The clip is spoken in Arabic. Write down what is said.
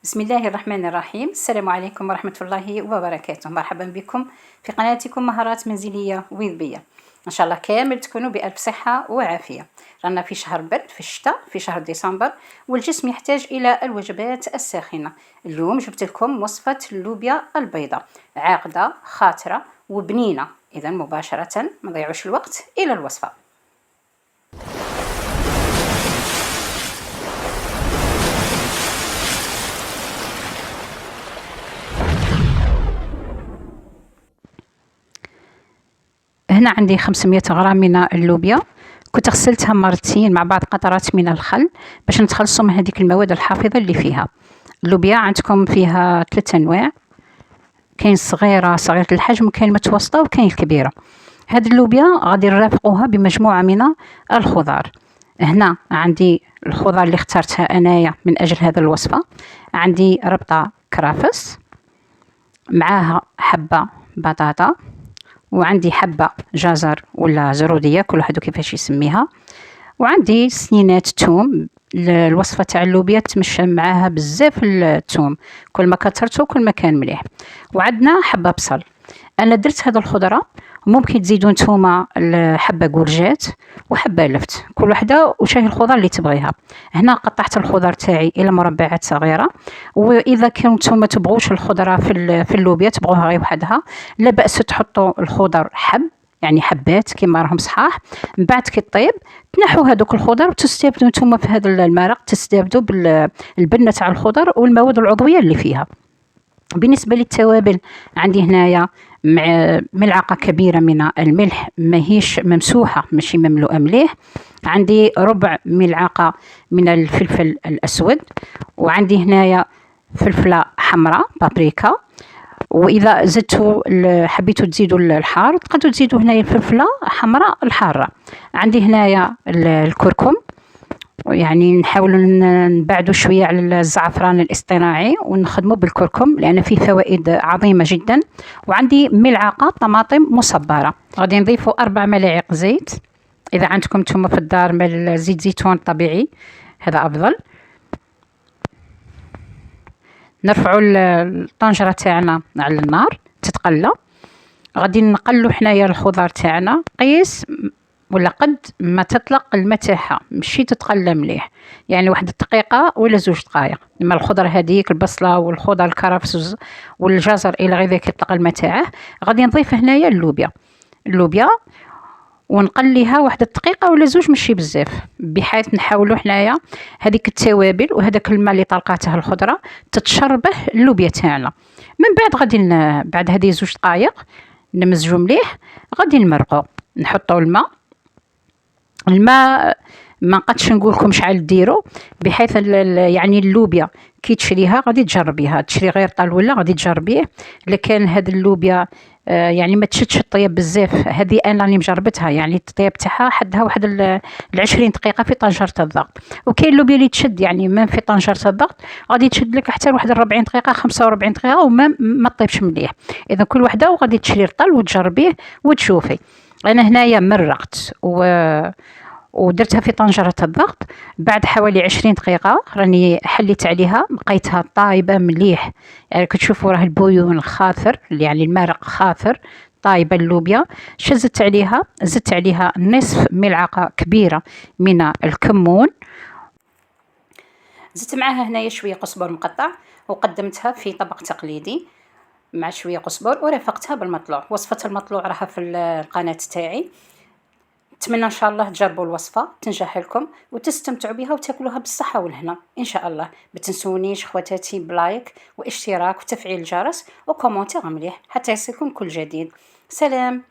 بسم الله الرحمن الرحيم. السلام عليكم ورحمة الله وبركاته. مرحبا بكم في قناتكم مهارات منزلية ويضبية. إن شاء الله كامل تكونوا بألف صحة وعافية. رانا في شهر برد، في الشتاء، في شهر ديسمبر، والجسم يحتاج إلى الوجبات الساخنة. اليوم جبت لكم وصفة اللوبيا البيضاء، عاقدة خاطرة وبنينة. إذا مباشرة ما نضيعوش الوقت إلى الوصفة. هنا عندي 500 غرام من اللوبيا، كنت غسلتها مرتين مع بعض قطرات من الخل باش نتخلصوا من هذيك المواد الحافظة اللي فيها. اللوبيا عندكم فيها 3 أنواع، كاين صغيرة صغيرة الحجم، وكاين المتوسطة، وكاين الكبيرة. هذه اللوبيا غادي نرافقوها بمجموعة من الخضار. هنا عندي الخضار اللي اخترتها أنايا من أجل هذه الوصفة. عندي ربطة كرافس، معاها حبة بطاطا، وعندي حبة جزر ولا زرودية، كل واحد كيفاش يسميها، وعندي سنينات توم. الوصفة تاع اللوبيا تمشى معاها بزاف الثوم، كل ما كثرته كل ما كان مليح. وعندنا حبة بصل. انا درت هذه الخضرة، ممكن تزيدوا نتوما حبة كورجات وحبة لفت، كل وحده وشاهي الخضر اللي تبغيها. هنا قطعت الخضر تاعي الى مربعات صغيره، واذا كنتم ما تبغوش الخضره في اللوبيا، تبغوها غير وحدها، لا باس تحطوا الخضر حب، يعني حبات كيما راهم صحاح. من بعد كي طيب تنحوا هذوك الخضر وتستافدوا نتوما في هذا المرق، تستافدوا بالبنه تاع الخضر والمواد العضويه اللي فيها. بالنسبة للتوابل، عندي هنايا ملعقة كبيرة من الملح، ماهيش ممسوحة، ماشي مملوءة مليح. عندي ربع ملعقة من الفلفل الأسود، وعندي هنايا فلفلة حمراء بابريكا. وإذا حبيتوا تزيدوا الحار، تقدروا تزيدوا هنايا الفلفلة حمراء الحارة. عندي هنايا الكركم، يعني نحاول نبعدوا شوية على الزعفران الاصطناعي ونخدموا بالكركم لأن فيه فوائد عظيمة جدا. وعندي ملعقة طماطم مصبرة. غادي نضيفوا 4 ملاعق زيت، إذا عندكم نتوما في الدار زيت زيتون طبيعي هذا أفضل. نرفعوا الطنجرة تاعنا على النار تتقلى. غادي نقلوا حنايا الخضار تاعنا قيس ولا قد ما تطلق الماء تاعها، ماشي تتقلى مليح، يعني واحد الدقيقة ولا 2 دقائق. لما الخضر هذيك البصلة والخضر الكرفس والجزر الى غير ذلك يطلق الماء تاعه، غادي نضيف هنايا اللوبيا ونقليها واحد الدقيقة ولا 2، ماشي بزاف، بحيث نحاولوا حنايا هذيك التوابل وهذاك الماء اللي طلقاته الخضرة تتشربه اللوبيا تاعنا. من بعد غادي بعد هذه 2 دقائق نمزجوا مليح، غادي نمرقوا، نحطوا الماء ما نقدش نقول لكم شحال ديروا، بحيث يعني اللوبيا كي تشريها غادي تجربيها، تشري غير طال ولا غادي تجربيه. لكن هذه اللوبيا يعني ما تشدش الطياب بزاف، هذه انا راني مجربتها، يعني الطياب تاعها حدها واحد 20 دقيقه في طنجره الضغط. وكاين اللوبيا اللي تشد يعني ما في طنجره الضغط غادي تشد لك حتى واحد 40 دقيقه 45 دقيقه وما ما طيبش مليح. اذا كل وحده وغادي تشري الطل وتجربيه وتشوفي. انا هنايا مرقت ودرتها في طنجرة الضغط، بعد حوالي 20 دقيقة راني حليت عليها، بقيتها طايبة مليح، يعني كتشوفوا راه البويون خاثر، يعني المرق خاثر، طايبة اللوبيا. زدت عليها نصف ملعقة كبيرة من الكمون، زدت معاها هنايا شوية قزبر مقطع، وقدمتها في طبق تقليدي مع شوية قزبر، ورافقتها بالمطلوع. وصفة المطلوع راها في القناة تاعي. نتمنى ان شاء الله تجربوا الوصفه تنجح لكم وتستمتعوا بها وتاكلوها بالصحه والهنا ان شاء الله. ما تنسونيش خواتاتي بلايك واشتراك وتفعيل الجرس وكومونتير مليح حتى يصلكم كل جديد. سلام.